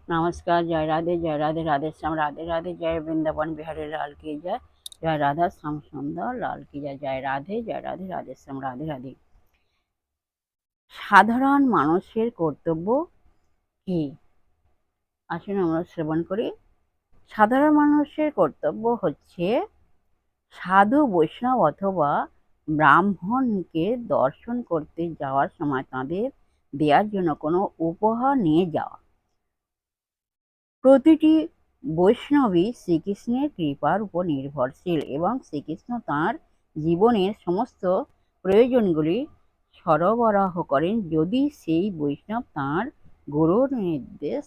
नमस्कार। जय राधे राधे श्याम राधे राधे। जय वृंदावन बिहारी लाल की जय। जय राधा श्याम सुंदर लाल की जय। जय राधे राधे श्याम राधे राधे। সাধারণ মানুষের কর্তব্য কি? আসুন আমরা শ্রবণ করি। সাধারণ মানুষের কর্তব্য হচ্ছে সাধু বৈষ্ণব অথবা ব্রাহ্মণকে দর্শন করতে যাওয়ার সময় তাদের দেওয়ার জন্য কোনো উপহার নিয়ে যাওয়া। প্রতিটি বৈষ্ণবই শ্রীকৃষ্ণের কৃপার উপর নির্ভরশীল এবং শ্রীকৃষ্ণ তাঁর জীবনের সমস্ত প্রয়োজনগুলি সরবরাহ করেন যদি সেই বৈষ্ণব তাঁর গুরুর নির্দেশ